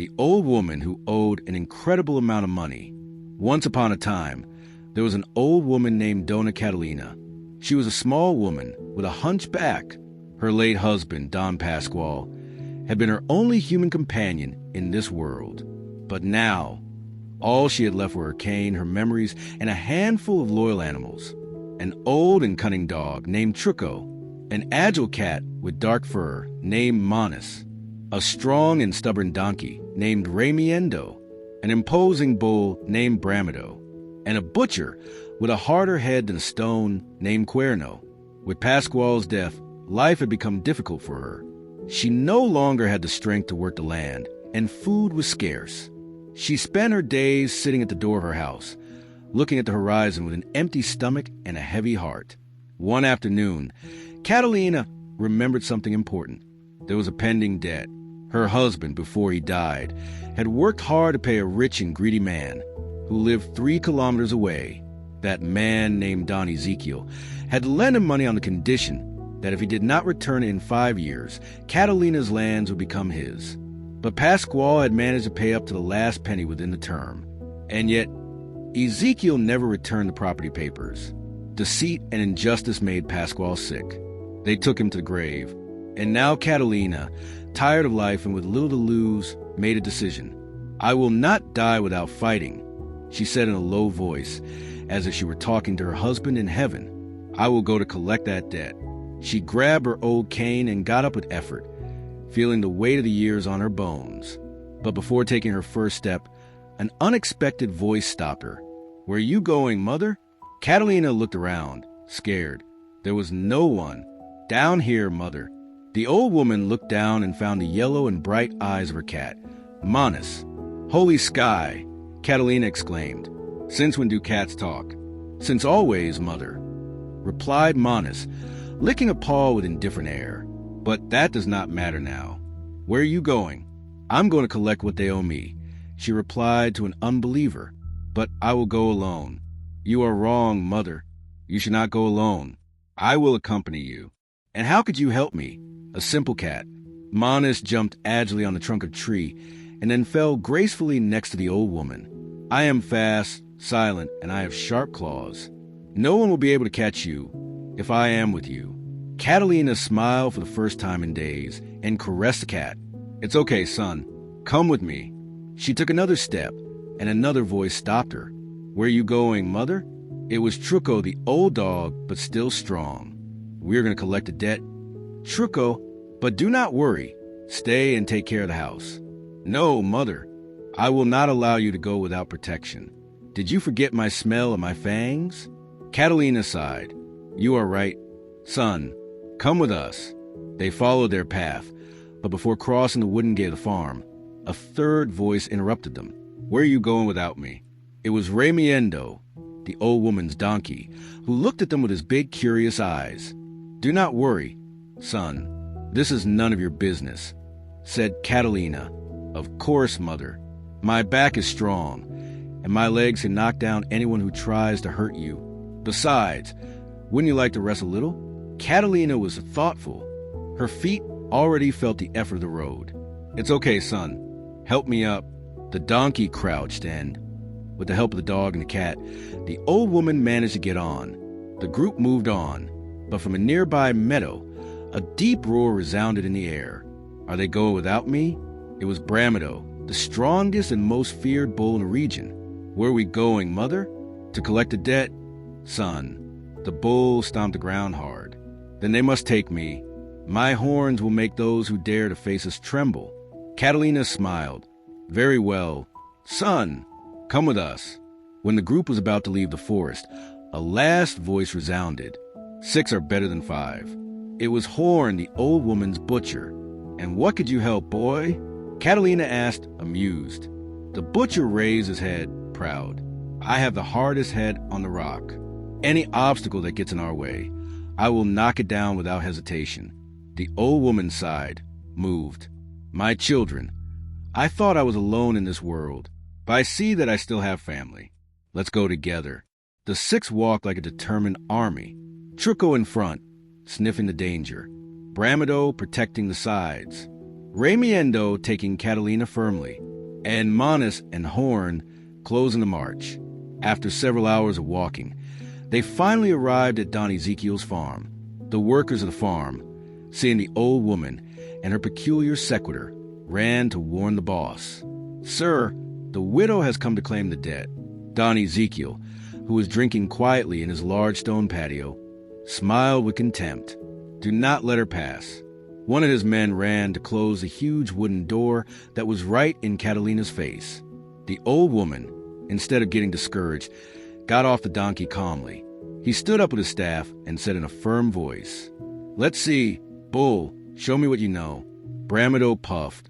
the old woman who owed an incredible amount of money. Once upon a time, there was an old woman named Dona Catalina. She was a small woman with a hunchback. Her late husband, Don Pasquale, had been her only human companion in this world. But now, all she had left were her cane, her memories, and a handful of loyal animals. An old and cunning dog named Truco, an agile cat with dark fur named Manis, a strong and stubborn donkey named Remiendo, an imposing bull named Bramido, and a butcher with a harder head than a stone named Cuerno. With Pasquale's death, life had become difficult for her. She no longer had the strength to work the land, and food was scarce. She spent her days sitting at the door of her house, looking at the horizon with an empty stomach and a heavy heart. One afternoon, Catalina remembered something important. There was a pending debt. Her husband, before he died, had worked hard to pay a rich and greedy man who lived 3 kilometers away. That man, named Don Ezekiel, had lent him money on the condition that if he did not return it in 5 years, Catalina's lands would become his. But Pasquale had managed to pay up to the last penny within the term. And yet, Ezekiel never returned the property papers. Deceit and injustice made Pasquale sick. They took him to the grave. And now Catalina, tired of life and with little to lose, made a decision. "I will not die without fighting," she said in a low voice, as if she were talking to her husband in heaven. "I will go to collect that debt." She grabbed her old cane and got up with effort, feeling the weight of the years on her bones. But before taking her first step, an unexpected voice stopped her. "Where are you going, Mother?" Catalina looked around, scared. There was no one. "Down here, Mother." The old woman looked down and found the yellow and bright eyes of her cat, Manis. "Holy sky!" Catalina exclaimed. "Since when do cats talk?" "Since always, Mother," replied Manis, licking a paw with indifferent air. "But that does not matter now. Where are you going?" "I'm going to collect what they owe me," she replied to an unbeliever. "But I will go alone." "You are wrong, Mother. You should not go alone. I will accompany you." "And how could you help me? A simple cat." Manis jumped agilely on the trunk of a tree and then fell gracefully next to the old woman. "I am fast, silent, and I have sharp claws. No one will be able to catch you if I am with you." Catalina smiled for the first time in days and caressed the cat. "It's okay, son. Come with me." She took another step, and another voice stopped her. "Where are you going, Mother?" It was Truco, the old dog, but still strong. "We're going to collect a debt." "Truco, but do not worry. Stay and take care of the house." "No, Mother. I will not allow you to go without protection. Did you forget my smell and my fangs?" Catalina sighed. "You are right. Son, come with us." They followed their path, but before crossing the wooden gate of the farm, a third voice interrupted them. "Where are you going without me?" It was Remiendo, the old woman's donkey, who looked at them with his big, curious eyes. "Do not worry, son. This is none of your business," said Catalina. "Of course, Mother. My back is strong, and my legs can knock down anyone who tries to hurt you. Besides, wouldn't you like to rest a little?" Catalina was thoughtful. Her feet already felt the effort of the road. "It's okay, son. Help me up." The donkey crouched and, with the help of the dog and the cat, the old woman managed to get on. The group moved on, but from a nearby meadow, a deep roar resounded in the air. "Are they going without me?" It was Bramido, the strongest and most feared bull in the region. "Where are we going, Mother?" "To collect a debt, son." The bull stomped the ground hard. "Then they must take me. My horns will make those who dare to face us tremble." Catalina smiled. "Very well. Son, come with us." When the group was about to leave the forest, a last voice resounded. 6 are better than 5. It was Horn, the old woman's butcher. "And what could you help, boy?" Catalina asked, amused. The butcher raised his head, proud. "I have the hardest head on the rock. Any obstacle that gets in our way, I will knock it down without hesitation." The old woman sighed, moved. "My children, I thought I was alone in this world, but I see that I still have family. Let's go together." The 6 walked like a determined army. Truco in front, sniffing the danger. Bramido protecting the sides. Remiendo taking Catalina firmly. and Manus and Horn closing the march. After several hours of walking, they finally arrived at Don Ezekiel's farm. The workers of the farm, seeing the old woman and her peculiar sequitur, ran to warn the boss. "Sir, the widow has come to claim the debt." Don Ezekiel, who was drinking quietly in his large stone patio, smiled with contempt. "Do not let her pass." One of his men ran to close the huge wooden door that was right in Catalina's face. The old woman, instead of getting discouraged, got off the donkey calmly. He stood up with his staff and said in a firm voice, "Let's see, Bull, show me what you know." Bramido puffed,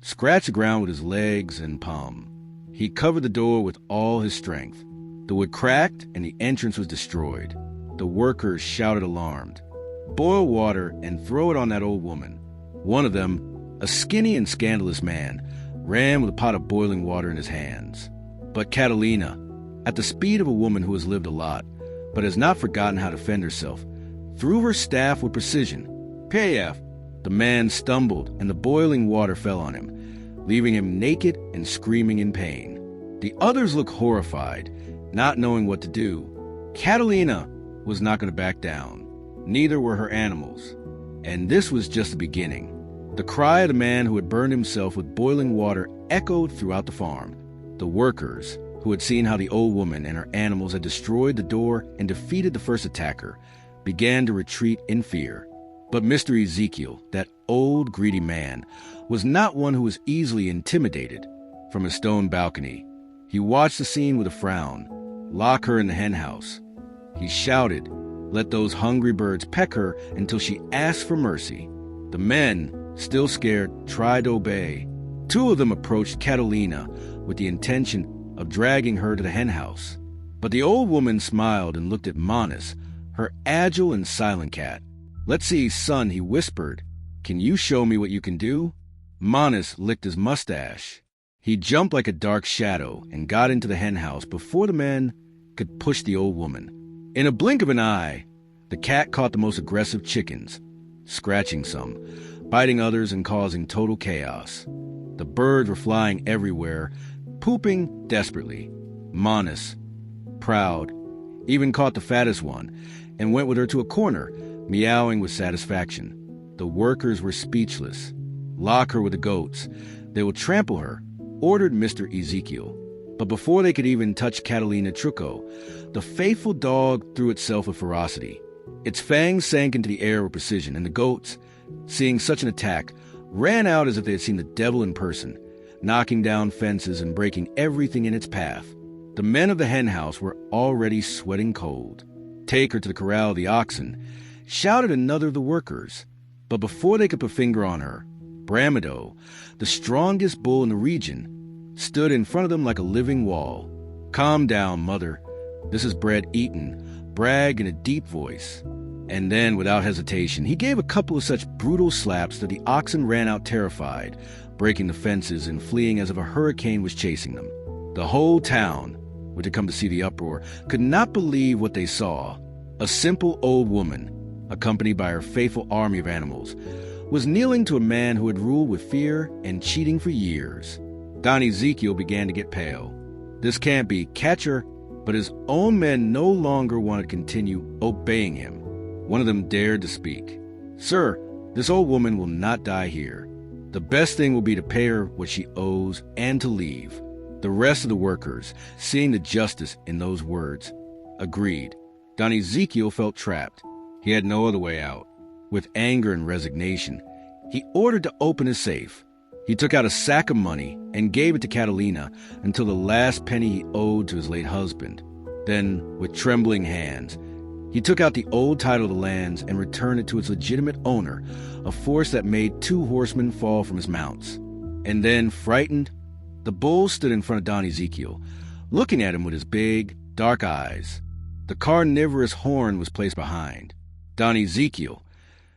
scratched the ground with his legs and palm. He covered the door with all his strength. The wood cracked and the entrance was destroyed. The workers shouted alarmed. "Boil water and throw it on that old woman." One of them, a skinny and scandalous man, ran with a pot of boiling water in his hands. But Catalina, at the speed of a woman who has lived a lot, but has not forgotten how to defend herself, threw her staff with precision. "Payaf!" The man stumbled and the boiling water fell on him, leaving him naked and screaming in pain. The others looked horrified, not knowing what to do. Catalina was not going to back down. Neither were her animals. And this was just the beginning. The cry of the man who had burned himself with boiling water echoed throughout the farm. The workers, who had seen how the old woman and her animals had destroyed the door and defeated the first attacker, began to retreat in fear. But Mr. Ezekiel, that old greedy man, was not one who was easily intimidated. From his stone balcony, he watched the scene with a frown. "Lock her in the henhouse." He shouted, "Let those hungry birds peck her until she asks for mercy." The men, still scared, tried to obey. Two of them approached Catalina with the intention of dragging her to the henhouse. But the old woman smiled and looked at Manus, her agile and silent cat. "Let's see, son," he whispered. "Can you show me what you can do?" Manus licked his mustache. He jumped like a dark shadow and got into the henhouse before the men could push the old woman. In a blink of an eye, the cat caught the most aggressive chickens, scratching some, biting others and causing total chaos. The birds were flying everywhere, pooping desperately. Manus, proud, even caught the fattest one and went with her to a corner, meowing with satisfaction. The workers were speechless. "Lock her with the goats. They will trample her," ordered Mr. Ezekiel. But before they could even touch Catalina Trucco, the faithful dog threw itself with ferocity. Its fangs sank into the air with precision, and the goats, seeing such an attack, ran out as if they had seen the devil in person, knocking down fences and breaking everything in its path. The men of the henhouse were already sweating cold. "Take her to the corral of the oxen," shouted another of the workers. But before they could put a finger on her, Bramido, the strongest bull in the region, stood in front of them like a living wall. "Calm down, mother. This is bread eaten," bragged in a deep voice. And then, without hesitation, he gave a couple of such brutal slaps that the oxen ran out terrified, breaking the fences and fleeing as if a hurricane was chasing them. The whole town, which had come to see the uproar, could not believe what they saw. A simple old woman, accompanied by her faithful army of animals, was kneeling to a man who had ruled with fear and cheating for years. Don Ezekiel began to get pale. This can't be. Catch her. But his own men no longer wanted to continue obeying him. One of them dared to speak. "Sir, this old woman will not die here. The best thing will be to pay her what she owes and to leave." The rest of the workers, seeing the justice in those words, agreed. Don Ezekiel felt trapped. He had no other way out. With anger and resignation, he ordered to open his safe. He took out a sack of money and gave it to Catalina until the last penny he owed to his late husband. Then, with trembling hands, he took out the old title of the lands and returned it to its legitimate owner, a force that made 2 horsemen fall from his mounts. And then, frightened, the bull stood in front of Don Ezekiel, looking at him with his big, dark eyes. The carnivorous horn was placed behind. Don Ezekiel,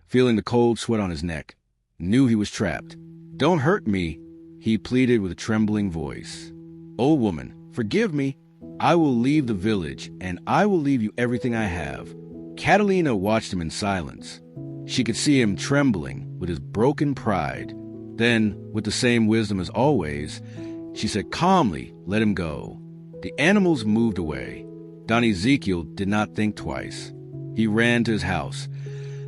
feeling the cold sweat on his neck, knew he was trapped. "Don't hurt me," he pleaded with a trembling voice. "Old woman, forgive me. I will leave the village, and I will leave you everything I have." Catalina watched him in silence. She could see him trembling with his broken pride. Then, with the same wisdom as always, She said calmly, "Let him go." The animals moved away. Don Ezekiel did not think twice. He ran to his house,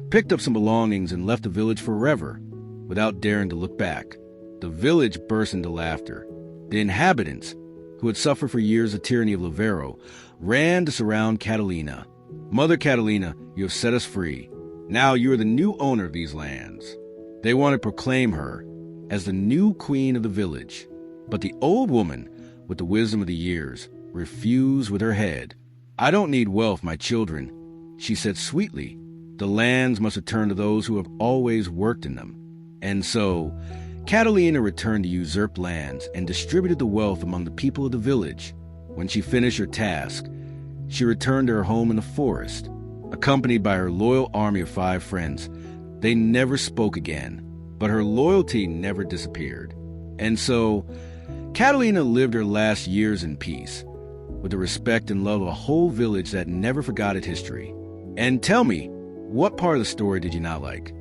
picked up some belongings, and left the village forever, without daring to look back. The village burst into laughter. The inhabitants, who had suffered for years the tyranny of Levero, ran to surround Catalina. "Mother Catalina, you have set us free. Now you are the new owner of these lands." They wanted to proclaim her as the new queen of the village. But the old woman, with the wisdom of the years, refused with her head. "I don't need wealth, my children," she said sweetly. "The lands must return to those who have always worked in them." And so, Catalina returned to usurped lands and distributed the wealth among the people of the village. When she finished her task, she returned to her home in the forest, accompanied by her loyal army of 5 friends. They never spoke again, but her loyalty never disappeared. And so, Catalina lived her last years in peace, with the respect and love of a whole village that never forgot its history. And tell me, what part of the story did you not like?